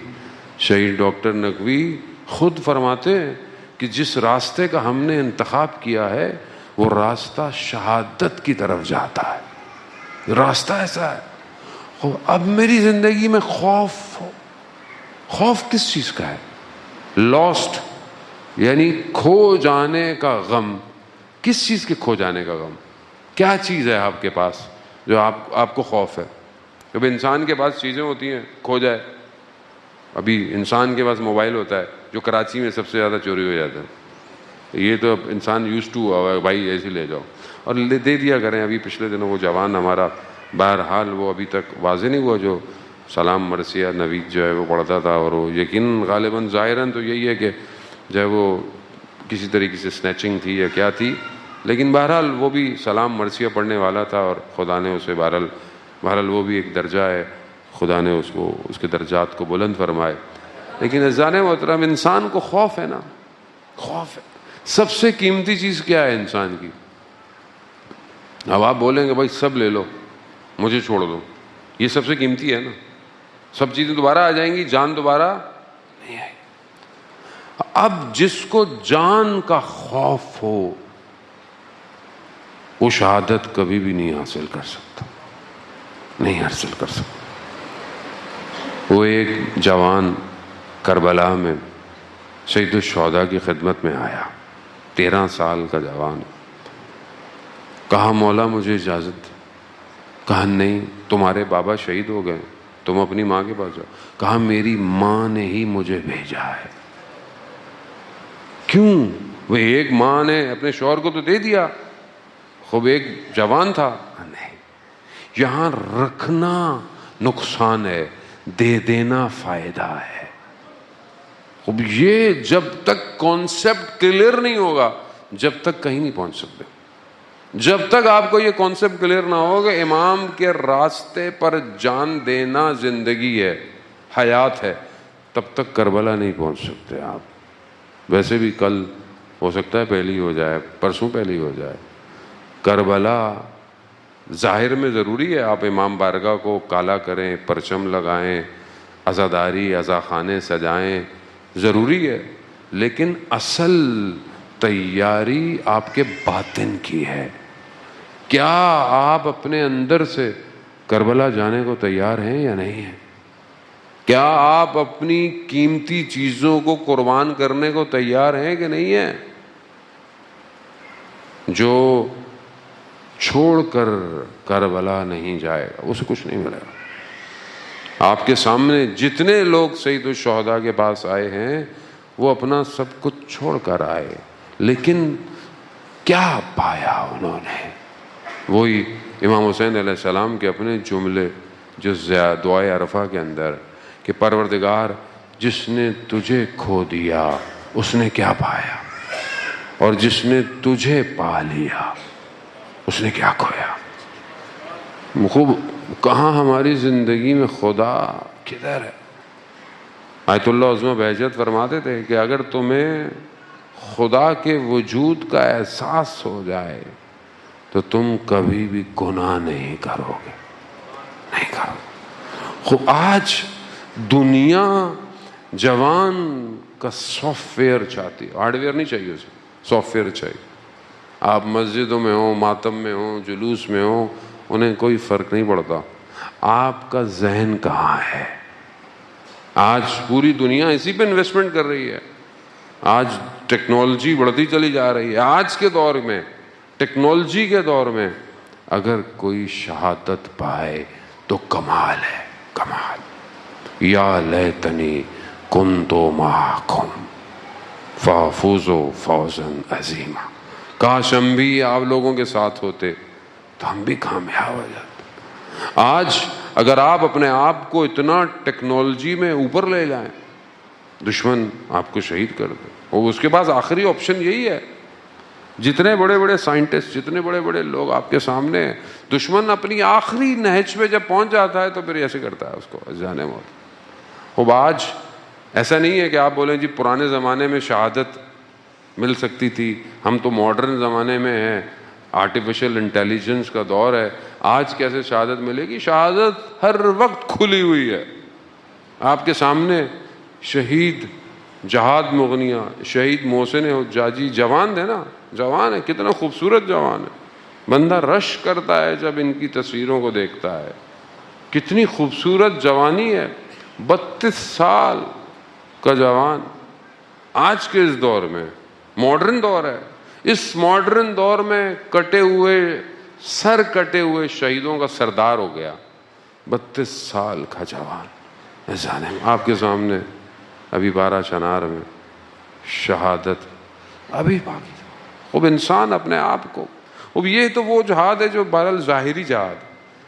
شہید ڈاکٹر نقوی خود فرماتے ہیں کہ جس راستے کا ہم نے انتخاب کیا ہے وہ راستہ شہادت کی طرف جاتا ہے، راستہ ایسا ہے۔ اب میری زندگی میں خوف ہو، خوف کس چیز کا ہے؟ لاسٹ، یعنی کھو جانے کا غم۔ کس چیز کے کھو جانے کا غم؟ کیا چیز ہے آپ کے پاس جو آپ کو خوف ہے؟ جب انسان کے پاس چیزیں ہوتی ہیں کھو جائے، ابھی انسان کے پاس موبائل ہوتا ہے جو کراچی میں سب سے زیادہ چوری ہو جاتا ہے، یہ تو انسان یوز ٹو ہوا ہے، بھائی ایسے لے جاؤ اور دے دیا کریں۔ ابھی پچھلے دنوں وہ جوان ہمارا، بہرحال وہ ابھی تک واضح نہیں ہوا، جو سلام مرثیہ نوید جو ہے وہ پڑھتا تھا، اور وہ یقیناً غالباً ظاہراً تو یہی ہے کہ جو ہے وہ کسی طریقے سے سنیچنگ تھی یا کیا تھی، لیکن بہرحال وہ بھی سلام مرثیہ پڑھنے والا تھا اور خدا نے اسے بہرحال وہ بھی ایک درجہ ہے، خدا نے اس کے درجات کو بلند فرمائے۔ لیکن عزیزان محترم، انسان کو خوف ہے نا، خوف ہے۔ سب سے قیمتی چیز کیا ہے انسان کی؟ اب آپ بولیں گے بھائی سب لے لو، مجھے چھوڑ دو، یہ سب سے قیمتی ہے نا، سب چیزیں دوبارہ آ جائیں گی، جان دوبارہ نہیں آئے گی۔ اب جس کو جان کا خوف ہو وہ شہادت کبھی بھی نہیں حاصل کر سکتا، نہیں حاصل کر سکتا۔ وہ ایک جوان کربلا میں سید الشہداء کی خدمت میں آیا، 13 سال کا جوان، کہا مولا مجھے اجازت، کہا نہیں، تمہارے بابا شہید ہو گئے، تم اپنی ماں کے پاس جاؤ. کہا میری ماں نے ہی مجھے بھیجا ہے. کیوں؟ وہ ایک ماں نے اپنے شوہر کو تو دے دیا، خوب ایک جوان تھا. نہیں، یہاں رکھنا نقصان ہے، دے دینا فائدہ ہے. خوب یہ جب تک کانسیپٹ کلیئر نہیں ہوگا، جب تک کہیں نہیں پہنچ سکتے. جب تک آپ کو یہ کانسیپٹ کلیئر نہ ہوگا امام کے راستے پر جان دینا زندگی ہے، حیات ہے، تب تک کربلا نہیں پہنچ سکتے آپ. ویسے بھی کل ہو سکتا ہے پہلی ہو جائے، پرسوں پہلی ہو جائے. کربلا ظاہر میں ضروری ہے، آپ امام بارگاہ کو کالا کریں، پرچم لگائیں، عزاداری عزاخانے سجائیں، ضروری ہے، لیکن اصل تیاری آپ کے باطن کی ہے. کیا آپ اپنے اندر سے کربلا جانے کو تیار ہیں یا نہیں ہیں؟ کیا آپ اپنی قیمتی چیزوں کو قربان کرنے کو تیار ہیں کہ نہیں ہیں؟ جو چھوڑ کر کربلا نہیں جائے گا اسے کچھ نہیں ملے گا. آپ کے سامنے جتنے لوگ سید الشہداء کے پاس آئے ہیں وہ اپنا سب کچھ چھوڑ کر آئے، لیکن کیا پایا انہوں نے؟ وہی امام حسین علیہ السلام کے اپنے جملے جو دعائے عرفہ کے اندر کہ پروردگار جس نے تجھے کھو دیا اس نے کیا پایا، اور جس نے تجھے پا لیا اس نے کیا کھویا. خوب کہاں ہماری زندگی میں خدا کدھر ہے؟ آیت اللہ عظمہ بہجت فرماتے تھے کہ اگر تمہیں خدا کے وجود کا احساس ہو جائے تو تم کبھی بھی گناہ نہیں کرو گے، نہیں کرو. خوب آج دنیا جوان کا سافٹ ویئر چاہتی ہے، ہارڈ ویئر نہیں چاہیے، اسے سافٹ ویئر چاہیے. آپ مسجدوں میں ہوں، ماتم میں ہوں، جلوس میں ہوں، انہیں کوئی فرق نہیں پڑتا. آپ کا ذہن کہاں ہے؟ آج پوری دنیا اسی پہ انویسٹمنٹ کر رہی ہے. آج ٹیکنالوجی بڑھتی چلی جا رہی ہے. آج کے دور میں، ٹیکنالوجی کے دور میں اگر کوئی شہادت پائے تو کمال ہے، کمال. یا لیتنی کنتو معکم فافوز فوزا عظیما. کاش ہم بھی آپ لوگوں کے ساتھ ہوتے تو ہم بھی کامیاب ہو جاتے. آج اگر آپ اپنے آپ کو اتنا ٹیکنالوجی میں اوپر لے جائیں، دشمن آپ کو شہید کر دے، اور اس کے پاس آخری آپشن یہی ہے. جتنے بڑے بڑے سائنٹسٹ، جتنے بڑے بڑے لوگ آپ کے سامنے ہیں، دشمن اپنی آخری نہج پہ جب پہنچ جاتا ہے تو پھر ایسے کرتا ہے اس کو جانے موت. اب آج ایسا نہیں ہے کہ آپ بولیں جی پرانے زمانے میں شہادت مل سکتی تھی، ہم تو ماڈرن زمانے میں ہیں، آرٹیفیشل انٹیلیجنس کا دور ہے، آج کیسے شہادت ملے گی؟ شہادت ہر وقت کھلی ہوئی ہے آپ کے سامنے. شہید جہاد مغنیہ، شہید محسن حجاجی جوان ہے نا، جوان ہے، کتنا خوبصورت جوان ہے. بندہ رش کرتا ہے جب ان کی تصویروں کو دیکھتا ہے. کتنی خوبصورت جوانی ہے، 32 سال کا جوان. آج کے اس دور میں ماڈرن دور ہے، اس ماڈرن دور میں کٹے ہوئے شہیدوں کا سردار ہو گیا، 32 سال کا جوان. جانے آپ کے سامنے ابھی 12 چنار میں شہادت ابھی باقی. اب انسان اپنے آپ کو، اب یہ تو وہ جہاد ہے جو بہرحال ظاہری جہاد،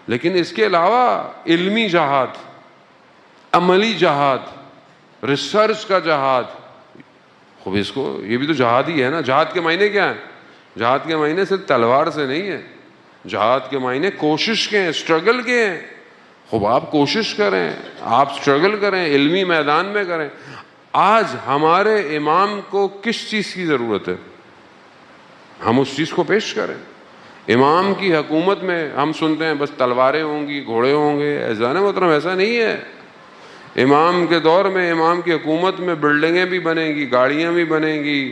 لیکن اس کے علاوہ علمی جہاد، عملی جہاد، ریسرچ کا جہاد. خوب اس کو، یہ بھی تو جہاد ہی ہے نا. جہاد کے معنی کیا ہیں؟ جہاد کے معنی صرف تلوار سے نہیں ہے، جہاد کے معنی کوشش کے ہیں، اسٹرگل کے ہیں. خوب آپ کوشش کریں، آپ اسٹرگل کریں، علمی میدان میں کریں. آج ہمارے امام کو کس چیز کی ضرورت ہے؟ ہم اس چیز کو پیش کریں. امام کی حکومت میں ہم سنتے ہیں بس تلواریں ہوں گی، گھوڑے ہوں گے. ایسا محترم ایسا نہیں ہے. امام کے دور میں، امام کی حکومت میں بلڈنگیں بھی بنیں گی، گاڑیاں بھی بنیں گی،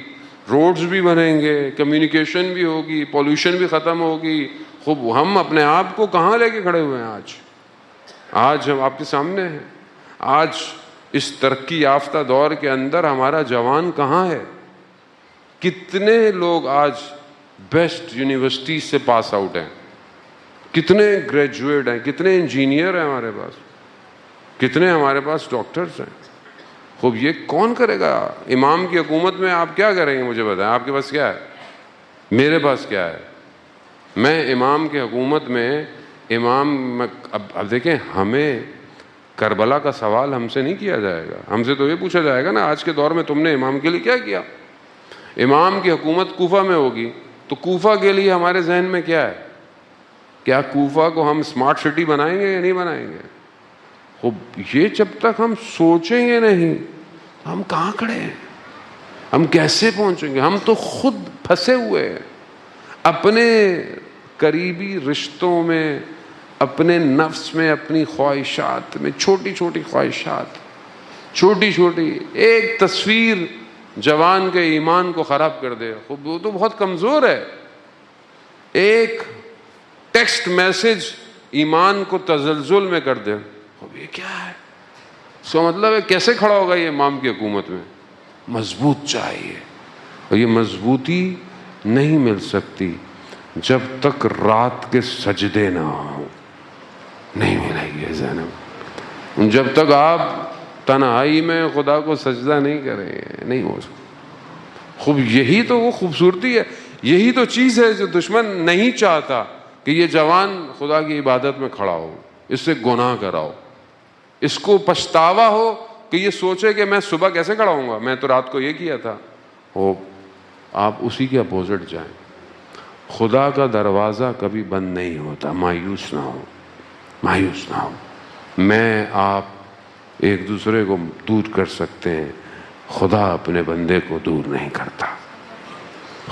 روڈز بھی بنیں گے، کمیونیکیشن بھی ہوگی، پولوشن بھی ختم ہوگی. خوب ہم اپنے آپ کو کہاں لے کے کھڑے ہوئے ہیں؟ آج ہم آپ کے سامنے ہیں. آج اس ترقی یافتہ دور کے اندر ہمارا جوان کہاں ہے؟ کتنے لوگ آج بیسٹ یونیورسٹی سے پاس آؤٹ ہیں، کتنے گریجویٹ ہیں، کتنے انجینئر ہیں ہمارے پاس. کتنے ہمارے پاس ڈاکٹرز ہیں. خوب یہ کون کرے گا؟ امام کی حکومت میں آپ کیا کریں گے مجھے بتائیں. آپ کے پاس کیا ہے؟ میرے پاس کیا ہے؟ میں امام کی حکومت میں اب دیکھیں، ہمیں کربلا کا سوال ہم سے نہیں کیا جائے گا. ہم سے تو یہ پوچھا جائے گا نا آج کے دور میں تم نے امام کے لیے کیا کیا. امام کی حکومت کوفہ میں ہوگی تو کوفہ کے لیے ہمارے ذہن میں کیا ہے؟ کیا کوفہ کو ہم اسمارٹ سٹی بنائیں گے یا نہیں بنائیں گے؟ خوب یہ جب تک ہم سوچیں گے نہیں ہم کہاں کھڑے ہیں؟ ہم کیسے پہنچیں گے؟ ہم تو خود پھنسے ہوئے ہیں اپنے قریبی رشتوں میں، اپنے نفس میں، اپنی خواہشات میں. چھوٹی چھوٹی خواہشات، چھوٹی چھوٹی ایک تصویر جوان کے ایمان کو خراب کر دے. خوب وہ تو بہت کمزور ہے. ایک ٹیکسٹ میسج ایمان کو تزلزل میں کر دے. خوب یہ کیا ہے؟ اس کا مطلب ہے کیسے کھڑا ہوگا یہ امام کی حکومت میں؟ مضبوط چاہیے. اور یہ مضبوطی نہیں مل سکتی جب تک رات کے سجدے نہ ہوں. نہیں ملے گی زینب. جب تک آپ تنہائی میں خدا کو سجدہ نہیں کریں نہیں ہو سکتا. خوب یہی تو وہ خوبصورتی ہے، یہی تو چیز ہے جو دشمن نہیں چاہتا کہ یہ جوان خدا کی عبادت میں کھڑا ہو، اس سے گناہ کراؤ، اس کو پچھتاوا ہو کہ یہ سوچے کہ میں صبح کیسے کھڑا ہوں گا، میں تو رات کو یہ کیا تھا. ہو آپ اسی کے اپوزٹ جائیں. خدا کا دروازہ کبھی بند نہیں ہوتا. مایوس نہ ہو، مایوس نہ ہو. میں آپ ایک دوسرے کو دور کر سکتے ہیں، خدا اپنے بندے کو دور نہیں کرتا.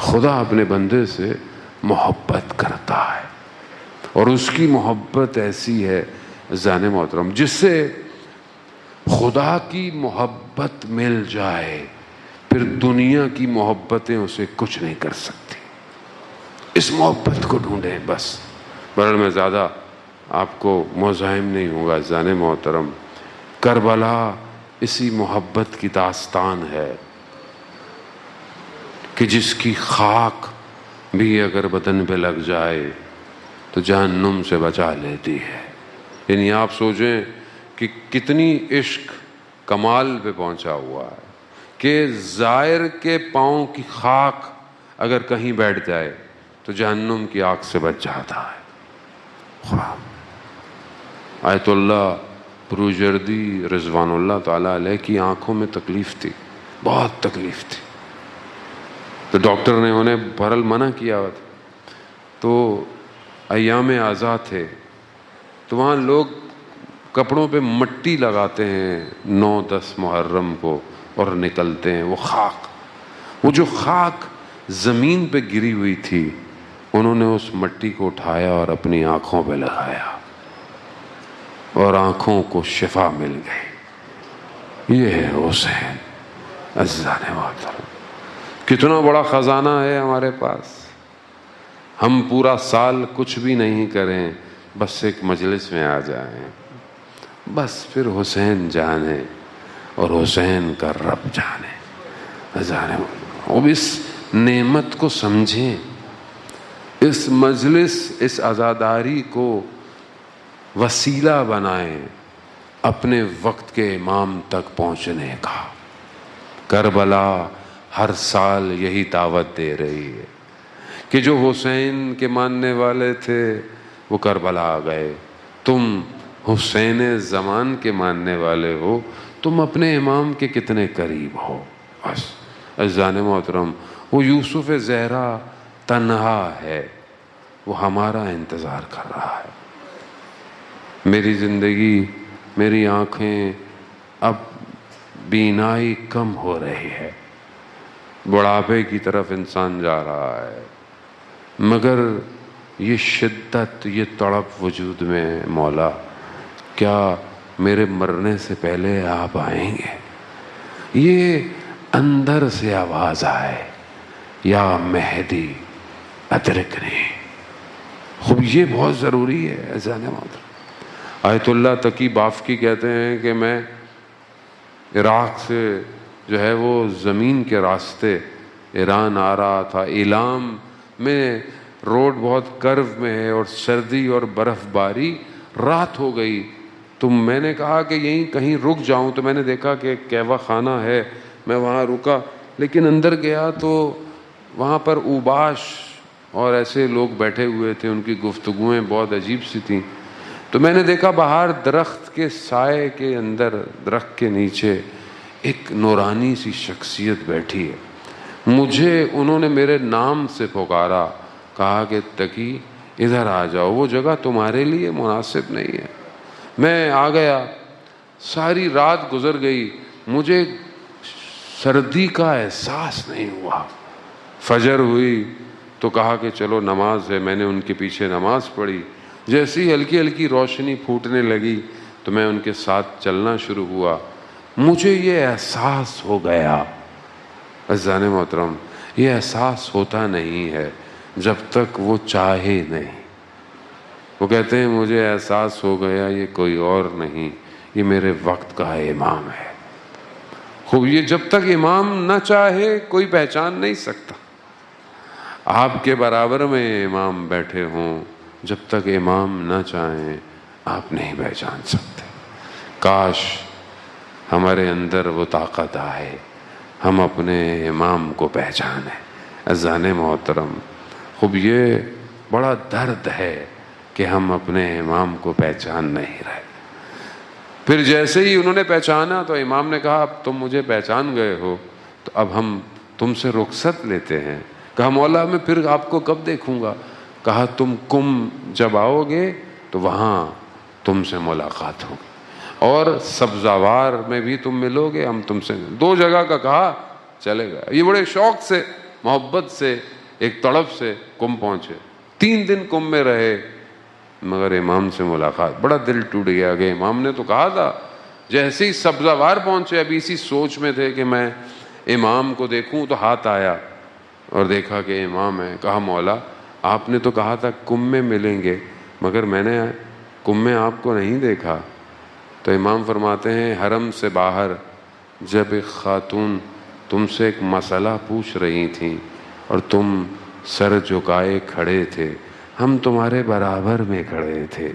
خدا اپنے بندے سے محبت کرتا ہے، اور اس کی محبت ایسی ہے زان محترم، جس سے خدا کی محبت مل جائے پھر دنیا کی محبتیں اسے کچھ نہیں کر سکتی. اس محبت کو ڈھونڈیں بس. بہرحال میں زیادہ آپ کو مزاحم نہیں ہوں گا. زان محترم، کربلا اسی محبت کی داستان ہے کہ جس کی خاک بھی اگر بدن پہ لگ جائے تو جہنم سے بچا لیتی ہے. یعنی آپ سوچیں کہ کتنی عشق کمال پہ پہنچا ہوا ہے کہ زائر کے پاؤں کی خاک اگر کہیں بیٹھ جائے تو جہنم کی آگ سے بچ جاتا ہے. آیت اللہ بروجردی رضوان اللہ تعالیٰ علیہ کی آنکھوں میں تکلیف تھی، بہت تکلیف تھی. تو ڈاکٹر نے انہیں بہرحال منع کیا تھا. تو ایام آزاد تھے تو وہاں لوگ کپڑوں پہ مٹی لگاتے ہیں 9-10 محرم کو اور نکلتے ہیں. وہ خاک، وہ جو خاک زمین پہ گری ہوئی تھی، انہوں نے اس مٹی کو اٹھایا اور اپنی آنکھوں پہ لگایا اور آنکھوں کو شفا مل گئی. یہ ہے حسین. عزیزان محترم، کتنا بڑا خزانہ ہے ہمارے پاس. ہم پورا سال کچھ بھی نہیں کریں، بس ایک مجلس میں آ جائیں، بس پھر حسین جانے اور حسین کا رب جانے. عزیزان محترم، اب اس نعمت کو سمجھیں، اس مجلس، اس عزاداری کو وسیلہ بنائیں اپنے وقت کے امام تک پہنچنے کا. کربلا ہر سال یہی دعوت دے رہی ہے کہ جو حسین کے ماننے والے تھے وہ کربلا آ گئے. تم حسین زمان کے ماننے والے ہو، تم اپنے امام کے کتنے قریب ہو. بس عزیزان محترم، وہ یوسف زہرا تنہا ہے، وہ ہمارا انتظار کر رہا ہے. میری زندگی، میری آنکھیں اب بینائی کم ہو رہی ہے، بڑھاپے کی طرف انسان جا رہا ہے، مگر یہ شدت، یہ تڑپ وجود میں، مولا کیا میرے مرنے سے پہلے آپ آئیں گے؟ یہ اندر سے آواز آئے، یا مہدی ادرکنی. خوب یہ بہت ضروری ہے عزیزان محترم. آیت اللہ تقی بافقی کہتے ہیں کہ میں عراق سے جو ہے وہ زمین کے راستے ایران آ رہا تھا. ایلام میں روڈ بہت کرو میں ہے اور سردی اور برف باری، رات ہو گئی تو میں نے کہا کہ یہیں کہیں رک جاؤں، تو میں نے دیکھا کہ قہوہ خانہ ہے، میں وہاں رکا، لیکن اندر گیا تو وہاں پر اوباش اور ایسے لوگ بیٹھے ہوئے تھے، ان کی گفتگویں بہت عجیب سی تھیں۔ تو میں نے دیکھا باہر درخت کے سائے کے اندر، درخت کے نیچے ایک نورانی سی شخصیت بیٹھی ہے۔ مجھے انہوں نے میرے نام سے پکارا، کہا کہ تقی ادھر آ جاؤ، وہ جگہ تمہارے لیے مناسب نہیں ہے۔ میں آ گیا، ساری رات گزر گئی، مجھے سردی کا احساس نہیں ہوا۔ فجر ہوئی تو کہا کہ چلو نماز ہے، میں نے ان کے پیچھے نماز پڑھی۔ جیسی ہلکی ہلکی روشنی پھوٹنے لگی تو میں ان کے ساتھ چلنا شروع ہوا۔ مجھے یہ احساس ہو گیا، عزیزان محترم، یہ احساس ہوتا نہیں ہے جب تک وہ چاہے نہیں۔ وہ کہتے ہیں مجھے احساس ہو گیا یہ کوئی اور نہیں، یہ میرے وقت کا امام ہے۔ خوب، یہ جب تک امام نہ چاہے کوئی پہچان نہیں سکتا۔ آپ کے برابر میں امام بیٹھے ہوں، جب تک امام نہ چاہیں آپ نہیں پہچان سکتے۔ کاش ہمارے اندر وہ طاقت آئے، ہم اپنے امام کو پہچانیں۔ عزیزان محترم، خوب یہ بڑا درد ہے کہ ہم اپنے امام کو پہچان نہیں رہے۔ پھر جیسے ہی انہوں نے پہچانا تو امام نے کہا اب تم مجھے پہچان گئے ہو تو اب ہم تم سے رخصت لیتے ہیں۔ کہا مولا میں پھر آپ کو کب دیکھوں گا؟ کہا تم کم جب آؤ گے تو وہاں تم سے ملاقات ہوگی، اور سبزوار میں بھی تم ملو گے، ہم تم سے دو جگہ کا کہا چلے گا۔ یہ بڑے شوق سے، محبت سے، ایک تڑپ سے کم پہنچے۔ 3 دن کم میں رہے، مگر امام سے ملاقات، بڑا دل ٹوٹ گیا کہ امام نے تو کہا تھا۔ جیسے ہی سبزوار پہنچے، ابھی اسی سوچ میں تھے کہ میں امام کو دیکھوں، تو ہاتھ آیا اور دیکھا کہ امام ہے۔ کہا مولا آپ نے تو کہا تھا کم میں ملیں گے، مگر میں نے کم میں آپ کو نہیں دیکھا۔ تو امام فرماتے ہیں حرم سے باہر جب ایک خاتون تم سے ایک مسئلہ پوچھ رہی تھیں اور تم سر جھکائے کھڑے تھے، ہم تمہارے برابر میں کھڑے تھے۔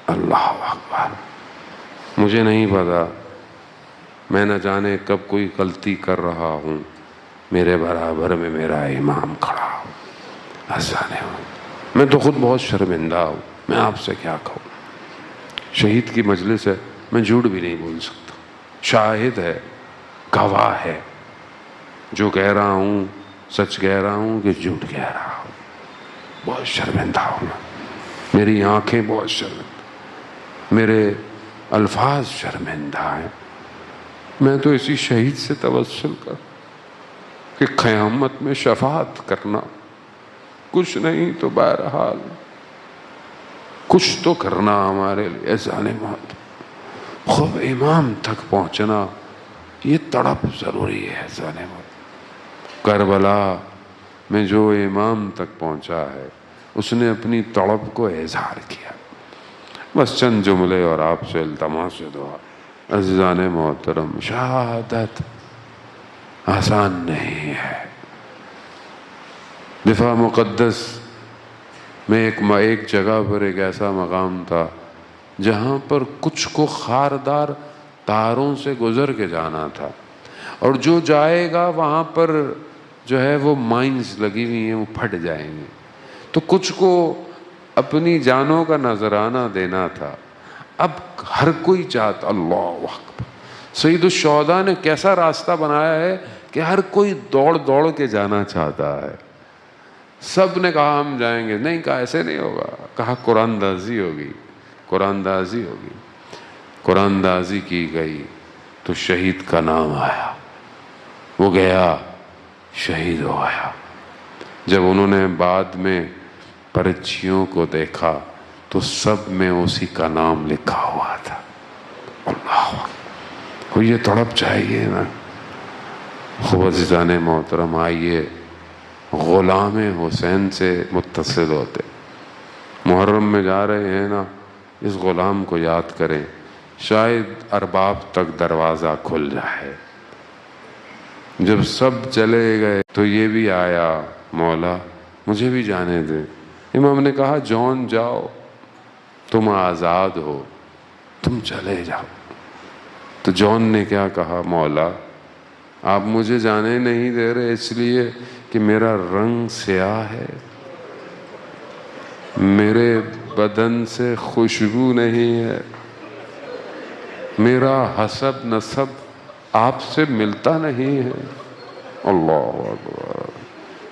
اللہ اکبر! مجھے نہیں پتا، میں نہ جانے کب کوئی غلطی کر رہا ہوں، میرے برابر میں میرا امام کھڑا ہو۔ میں تو خود بہت شرمندہ ہوں، میں آپ سے کیا کہوں۔ شہید کی مجلس ہے، میں جھوٹ بھی نہیں بول سکتا، شاہد ہے، گواہ ہے، جو کہہ رہا ہوں سچ کہہ رہا ہوں کہ جھوٹ کہہ رہا ہوں۔ بہت شرمندہ ہوں میں، میری آنکھیں بہت شرمندہ، میرے الفاظ شرمندہ ہیں۔ میں تو اسی شہید سے توسل کر کہ قیامت میں شفاعت کرنا، کچھ نہیں تو بہرحال کچھ تو کرنا ہمارے لیے۔ عزیزان محترم، خوب امام تک پہنچنا یہ تڑپ ضروری ہے۔ عزیزان محترم، کربلا میں جو امام تک پہنچا ہے اس نے اپنی تڑپ کو اظہار کیا۔ بس چند جملے اور آپ سے التماس دعا۔ عزیزان محترم، شہادت آسان نہیں ہے۔ دفاع مقدس میں ایک جگہ پر ایک ایسا مقام تھا جہاں پر کچھ کو خاردار تاروں سے گزر کے جانا تھا، اور جو جائے گا وہاں پر جو ہے وہ مائنز لگی ہوئی ہیں، وہ پھٹ جائیں گے، تو کچھ کو اپنی جانوں کا نذرانہ دینا تھا۔ اب ہر کوئی چاہتا، اللہ اکبر، سید الشہداء نے کیسا راستہ بنایا ہے کہ ہر کوئی دوڑ دوڑ کے جانا چاہتا ہے۔ سب نے کہا ہم جائیں گے، نہیں کہا ایسے نہیں ہوگا، کہا قرآن دازی ہوگی، قرآن دازی ہوگی۔ قرآن دازی کی گئی تو شہید کا نام آیا، وہ گیا، شہید ہو گیا۔ جب انہوں نے بعد میں پرچیوں کو دیکھا تو سب میں اسی کا نام لکھا ہوا تھا۔ اللہ کو یہ تڑپ چاہیے نا۔ خوب عزیزان محترم، آئیے غلام حسین سے متصل ہوتے، محرم میں جا رہے ہیں نا، اس غلام کو یاد کریں، شاید ارباب تک دروازہ کھل جائے۔ جب سب چلے گئے تو یہ بھی آیا، مولا مجھے بھی جانے دے۔ امام نے کہا جون جاؤ، تم آزاد ہو، تم چلے جاؤ۔ تو جان نے کیا کہا، مولا آپ مجھے جانے نہیں دے رہے اس لیے کہ میرا رنگ سیاہ ہے، میرے بدن سے خوشبو نہیں ہے، میرا حسب نسب آپ سے ملتا نہیں ہے۔ اللہ اکبر۔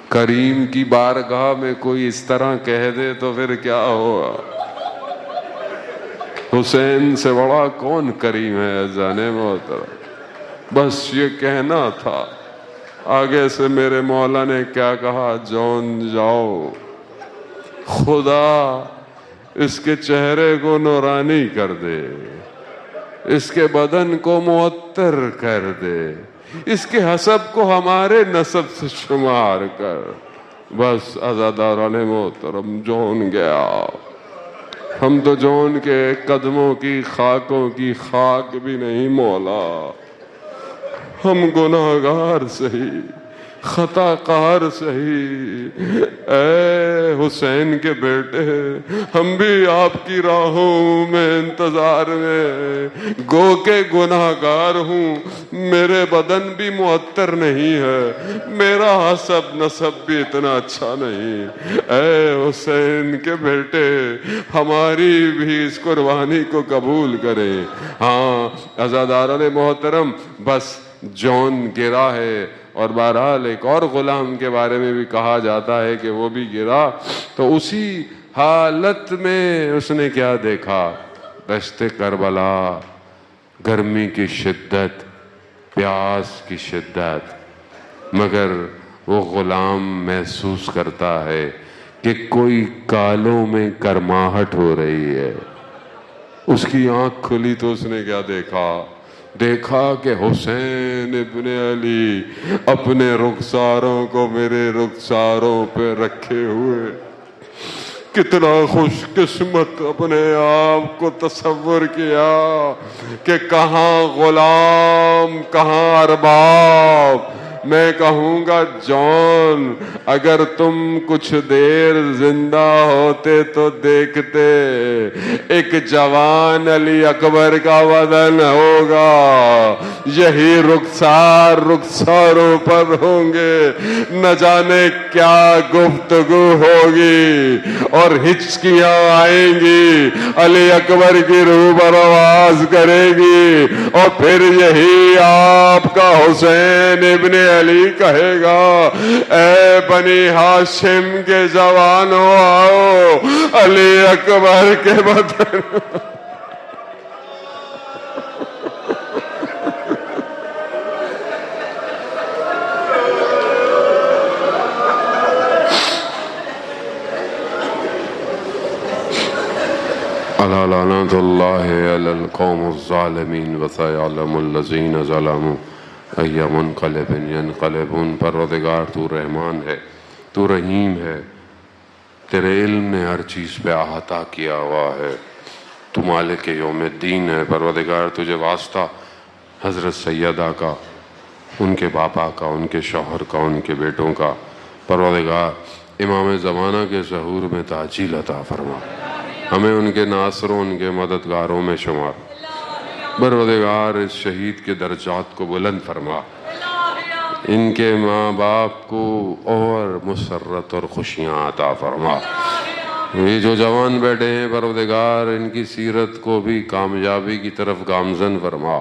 کریم کی بارگاہ میں کوئی اس طرح کہہ دے تو پھر کیا ہوگا؟ حسین سے بڑا کون کریم ہے جانے محترم۔ بس یہ کہنا تھا۔ آگے سے میرے مولا نے کیا کہا، جان جاؤ، خدا اس کے چہرے کو نورانی کر دے، اس کے بدن کو معطر کر دے، اس کے حسب کو ہمارے نسب سے شمار کر۔ بس عزاداران محترم، جون گیا۔ ہم تو جون کے قدموں کی خاکوں کی خاک بھی نہیں مولا، ہم گناہگار سہی، خطا کار سہی۔ اے حسین کے بیٹے، ہم بھی آپ کی راہوں میں انتظار میں، گو کے گناہگار ہوں، میرے بدن بھی معطر نہیں ہے، میرا حسب نسب بھی اتنا اچھا نہیں۔ اے حسین کے بیٹے، ہماری بھی اس قربانی کو قبول کریں۔ ہاں عزاداران محترم، بس جون گرا ہے، اور بہرحال ایک اور غلام کے بارے میں بھی کہا جاتا ہے کہ وہ بھی گرا، تو اسی حالت میں اس نے کیا دیکھا، دشت کربلا، گرمی کی شدت، پیاس کی شدت، مگر وہ غلام محسوس کرتا ہے کہ کوئی کالوں میں گرماہٹ ہو رہی ہے۔ اس کی آنکھ کھلی تو اس نے کیا دیکھا کہ حسین ابن علی اپنے رخساروں کو میرے رخساروں پہ رکھے ہوئے۔ کتنا خوش قسمت اپنے آپ کو تصور کیا کہ کہاں غلام کہاں ارباب۔ میں کہوں گا جان، اگر تم کچھ دیر زندہ ہوتے تو دیکھتے ایک جوان علی اکبر کا بدن ہوگا، یہی رخساروں پر ہوں گے، نہ جانے کیا گفتگو ہوگی اور ہچکیاں آئیں گی، علی اکبر کی روح برآواز کرے گی، اور پھر یہی آپ کا حسین ابن علی کہے گا، اے بنی ہاشم کے جوانوں آؤ، علی اکبر کے بدن۔ الا لعنت اللہ علی القوم الظالمین وسیعلم الذین ظلموا ای منقلب ینقلبون۔ پروردگار تو رحمان ہے، تو رحیم ہے، تیرے علم نے ہر چیز پہ احاطہ کیا ہوا ہے، تو مالک یوم الدین ہے۔ پروردگار تجھے واسطہ حضرت سیدہ کا، ان کے باپا کا، ان کے شوہر کا، ان کے بیٹوں کا، پروردگار امام زمانہ کے ظہور میں تعجیل عطا فرما، ہمیں ان کے ناصروں، ان کے مددگاروں میں شمار۔ پروردگار اس شہید کے درجات کو بلند فرما، ان کے ماں باپ کو اور مسرت اور خوشیاں عطا فرما۔ یہ جو جوان بیٹھے ہیں پروردگار، ان کی سیرت کو بھی کامیابی کی طرف گامزن فرما۔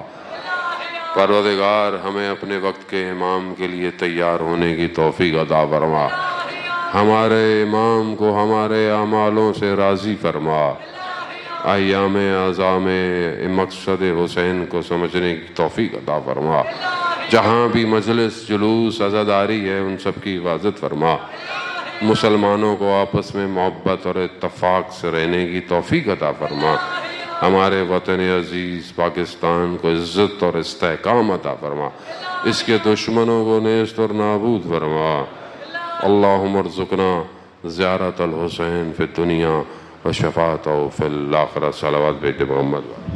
پروردگار ہمیں اپنے وقت کے امام کے لیے تیار ہونے کی توفیق عطا فرما، ہمارے امام کو ہمارے اعمالوں سے راضی فرما، ایام اعظام مقصد حسین کو سمجھنے کی توفیق عطا فرما، جہاں بھی مجلس جلوس عزاداری ہے ان سب کی حفاظت فرما، مسلمانوں کو آپس میں محبت اور اتفاق سے رہنے کی توفیق عطا فرما، ہمارے وطن عزیز پاکستان کو عزت اور استحکام عطا فرما، اس کے دشمنوں کو نیست اور نابود فرما۔ اللہم ارزقنا زیارت الحسین فی الدنیا و شفاعتہ فی الآخرہ۔ صلوات بیت محمد۔